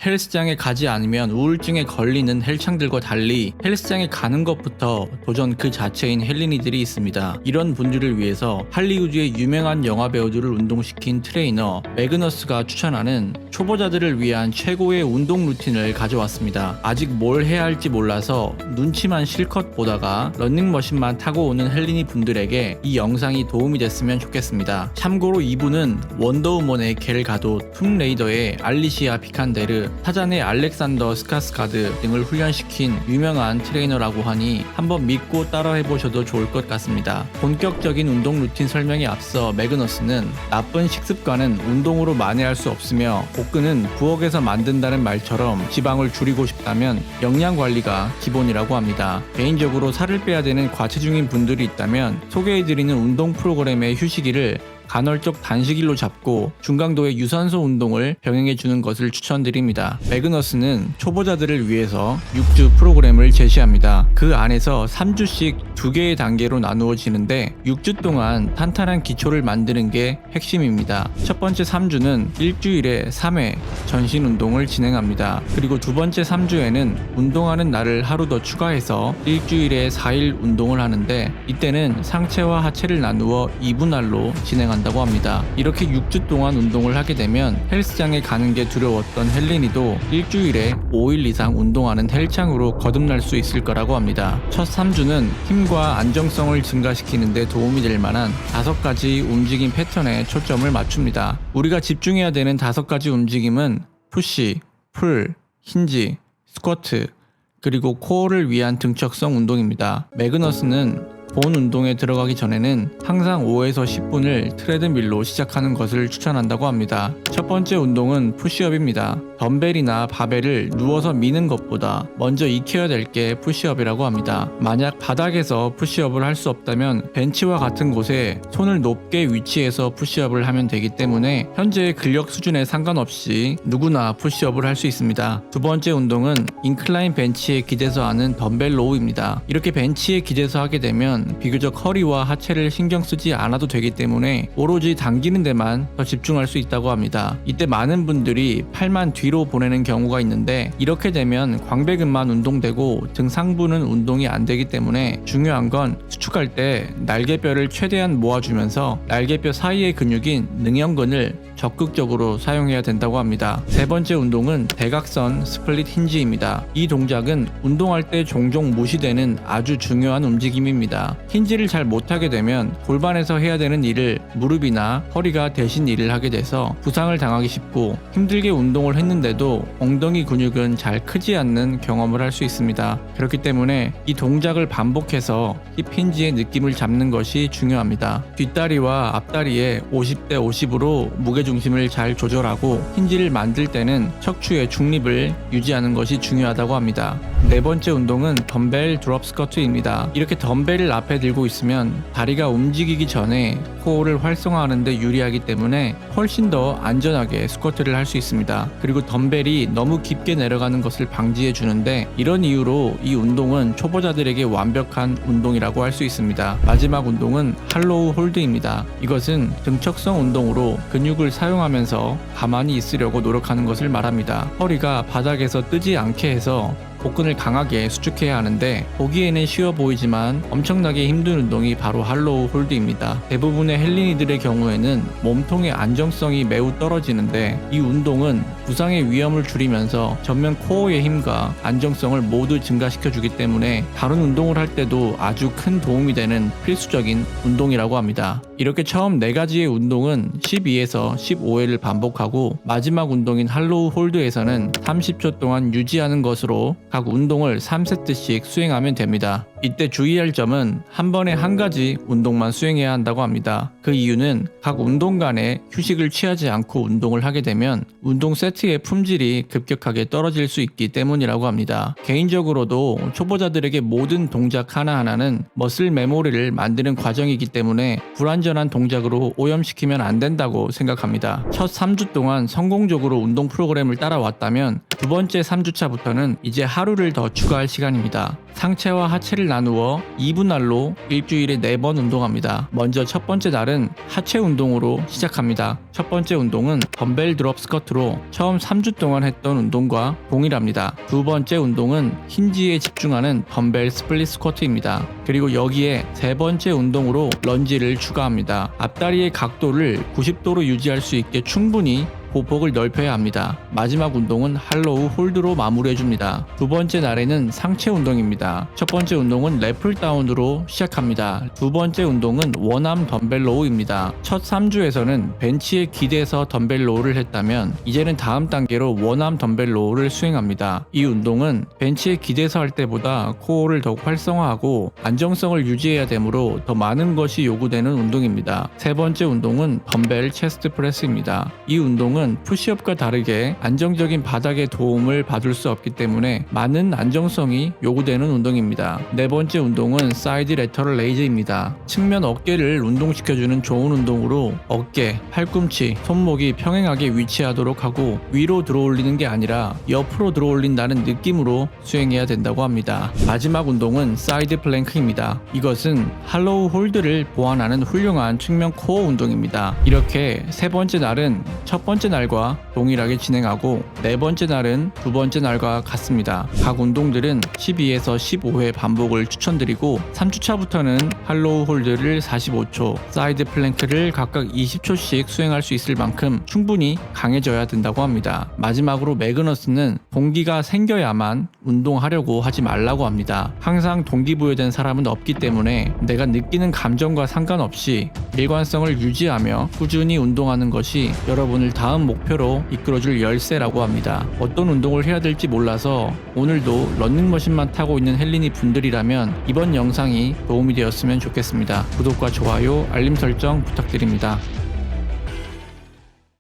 헬스장에 가지 않으면 우울증에 걸리는 헬창들과 달리 헬스장에 가는 것부터 도전 그 자체인 헬린이들이 있습니다. 이런 분들을 위해서 할리우드의 유명한 영화 배우들을 운동시킨 트레이너 매그너스가 추천하는 초보자들을 위한 최고의 운동 루틴을 가져왔습니다. 아직 뭘 해야 할지 몰라서 눈치만 실컷 보다가 런닝머신만 타고 오는 헬린이 분들에게 이 영상이 도움이 됐으면 좋겠습니다. 참고로 이분은 원더우먼의 겔 가돗, 툼레이더의 알리시아 비칸데르, 타잔의 알렉산더 스카스가드 등을 훈련시킨 유명한 트레이너라고 하니 한번 믿고 따라해보셔도 좋을 것 같습니다. 본격적인 운동 루틴 설명에 앞서 매그너스는 나쁜 식습관은 운동으로 만회할 수 없으며 복근은 부엌에서 만든다는 말처럼 지방을 줄이고 싶다면 영양관리가 기본이라고 합니다. 개인적으로 살을 빼야 되는 과체중인 분들이 있다면 소개해드리는 운동 프로그램의 휴식일을 간헐적 단식일로 잡고 중강도의 유산소 운동을 병행해 주는 것을 추천드립니다. 매그너스는 초보자들을 위해서 6주 프로그램을 제시합니다. 그 안에서 3주씩 2개의 단계로 나누어지는데 6주 동안 탄탄한 기초를 만드는 게 핵심입니다. 첫 번째 3주는 일주일에 3회 전신 운동을 진행합니다. 그리고 두 번째 3주에는 운동하는 날을 하루 더 추가해서 일주일에 4일 운동을 하는데 이때는 상체와 하체를 나누어 2분할로 진행한다고 합니다. 이렇게 6주 동안 운동을 하게 되면 헬스장에 가는 게 두려웠던 헬린이도 일주일에 5일 이상 운동하는 헬창으로 거듭날 수 있을 거라고 합니다. 첫 3주는 힘과 안정성을 증가시키는 데 도움이 될 만한 5가지 움직임 패턴에 초점을 맞춥니다. 우리가 집중해야 되는 5가지 움직임은 푸시, 풀, 힌지, 스쿼트, 그리고 코어를 위한 등척성 운동입니다. 매그너스는 본 운동에 들어가기 전에는 항상 5에서 10분을 트레드밀로 시작하는 것을 추천한다고 합니다. 첫 번째 운동은 푸시업입니다. 덤벨이나 바벨을 누워서 미는 것보다 먼저 익혀야 될 게 푸시업이라고 합니다. 만약 바닥에서 푸시업을 할 수 없다면 벤치와 같은 곳에 손을 높게 위치해서 푸시업을 하면 되기 때문에 현재의 근력 수준에 상관없이 누구나 푸시업을 할 수 있습니다. 두 번째 운동은 인클라인 벤치에 기대서 하는 덤벨 로우입니다. 이렇게 벤치에 기대서 하게 되면 비교적 허리와 하체를 신경 쓰지 않아도 되기 때문에 오로지 당기는 데만 더 집중할 수 있다고 합니다. 이때 많은 분들이 팔만 뒤로 보내는 경우가 있는데 이렇게 되면 광배근만 운동되고 등 상부는 운동이 안 되기 때문에 중요한 건 수축할 때 날개뼈를 최대한 모아주면서 날개뼈 사이의 근육인 능형근을 적극적으로 사용해야 된다고 합니다. 세 번째 운동은 대각선 스플릿 힌지입니다. 이 동작은 운동할 때 종종 무시되는 아주 중요한 움직임입니다. 힌지를 잘 못하게 되면 골반에서 해야 되는 일을 무릎이나 허리가 대신 일을 하게 돼서 부상을 당하기 쉽고 힘들게 운동을 했는데도 엉덩이 근육은 잘 크지 않는 경험을 할 수 있습니다. 그렇기 때문에 이 동작을 반복해서 힙 힌지의 느낌을 잡는 것이 중요합니다. 뒷다리와 앞다리에 50대 50으로 무게중심을 잘 조절하고 힌지를 만들 때는 척추의 중립을 유지하는 것이 중요하다고 합니다. 네 번째 운동은 덤벨 드롭 스쿼트입니다. 이렇게 덤벨을 앞에 들고 있으면 다리가 움직이기 전에 코어를 활성화하는 데 유리하기 때문에 훨씬 더 안전하게 스쿼트를 할 수 있습니다. 그리고 덤벨이 너무 깊게 내려가는 것을 방지해 주는데 이런 이유로 이 운동은 초보자들에게 완벽한 운동이라고 할 수 있습니다. 마지막 운동은 할로우 홀드입니다. 이것은 등척성 운동으로 근육을 사용하면서 가만히 있으려고 노력하는 것을 말합니다. 허리가 바닥에서 뜨지 않게 해서 복근을 강하게 수축해야 하는데 보기에는 쉬워 보이지만 엄청나게 힘든 운동이 바로 할로우 홀드입니다. 대부분의 헬린이들의 경우에는 몸통의 안정성이 매우 떨어지는데 이 운동은 부상의 위험을 줄이면서 전면 코어의 힘과 안정성을 모두 증가시켜 주기 때문에 다른 운동을 할 때도 아주 큰 도움이 되는 필수적인 운동이라고 합니다. 이렇게 처음 4가지의 운동은 12에서 15회를 반복하고 마지막 운동인 할로우 홀드에서는 30초 동안 유지하는 것으로 각 운동을 3세트씩 수행하면 됩니다. 이때 주의할 점은 한 번에 한 가지 운동만 수행해야 한다고 합니다. 그 이유는 각 운동 간에 휴식을 취하지 않고 운동을 하게 되면 운동 세트의 품질이 급격하게 떨어질 수 있기 때문이라고 합니다. 개인적으로도 초보자들에게 모든 동작 하나하나는 머슬 메모리를 만드는 과정이기 때문에 불완전한 동작으로 오염시키면 안 된다고 생각합니다. 첫 3주 동안 성공적으로 운동 프로그램을 따라왔다면 두 번째 3주차부터는 이제 하루를 더 추가할 시간입니다. 상체와 하체를 나누어 2분할로 일주일에 4번 운동합니다. 먼저 첫 번째 날은 하체 운동으로 시작합니다. 첫 번째 운동은 덤벨 드롭 스쿼트로 처음 3주 동안 했던 운동과 동일합니다. 두 번째 운동은 힌지에 집중하는 덤벨 스플릿 스쿼트입니다. 그리고 여기에 세 번째 운동으로 런지를 추가합니다. 앞다리의 각도를 90도로 유지할 수 있게 충분히 보폭을 넓혀야 합니다. 마지막 운동은 할로우 홀드로 마무리해줍니다. 두 번째 날에는 상체 운동입니다. 첫 번째 운동은 래플 다운으로 시작합니다. 두 번째 운동은 원암 덤벨 로우입니다. 첫 3주에서는 벤치에 기대서 덤벨 로우를 했다면 이제는 다음 단계로 원암 덤벨 로우를 수행합니다. 이 운동은 벤치에 기대서 할 때보다 코어를 더욱 활성화하고 안정성을 유지해야 되므로 더 많은 것이 요구되는 운동입니다. 세 번째 운동은 덤벨 체스트 프레스입니다. 이 운동은 푸시업과 다르게 안정적인 바닥의 도움을 받을 수 없기 때문에 많은 안정성이 요구되는 운동입니다. 네 번째 운동은 사이드 레터럴 레이즈입니다. 측면 어깨를 운동시켜주는 좋은 운동으로 어깨, 팔꿈치, 손목이 평행하게 위치하도록 하고 위로 들어올리는 게 아니라 옆으로 들어올린다는 느낌으로 수행해야 된다고 합니다. 마지막 운동은 사이드 플랭크입니다. 이것은 할로우 홀드를 보완하는 훌륭한 측면 코어 운동입니다. 이렇게 세 번째 날은 첫 번째 날과 동일하게 진행하고 네 번째 날은 두 번째 날과 같습니다. 각 운동들은 12에서 15회 반복을 추천드리고 3주차부터는 할로우 홀드를 45초, 사이드 플랭크를 각각 20초씩 수행할 수 있을 만큼 충분히 강해져야 된다고 합니다. 마지막으로 매그너스는 동기가 생겨야만 운동하려고 하지 말라고 합니다. 항상 동기부여된 사람은 없기 때문에 내가 느끼는 감정과 상관없이 일관성을 유지하며 꾸준히 운동하는 것이 여러분을 다음 목표로 이끌어줄 열쇠라고 합니다. 어떤 운동을 해야 될지 몰라서 오늘도 런닝머신만 타고 있는 헬린이 분들이라면 이번 영상이 도움이 되었으면 좋겠습니다. 구독과 좋아요, 알림 설정 부탁드립니다.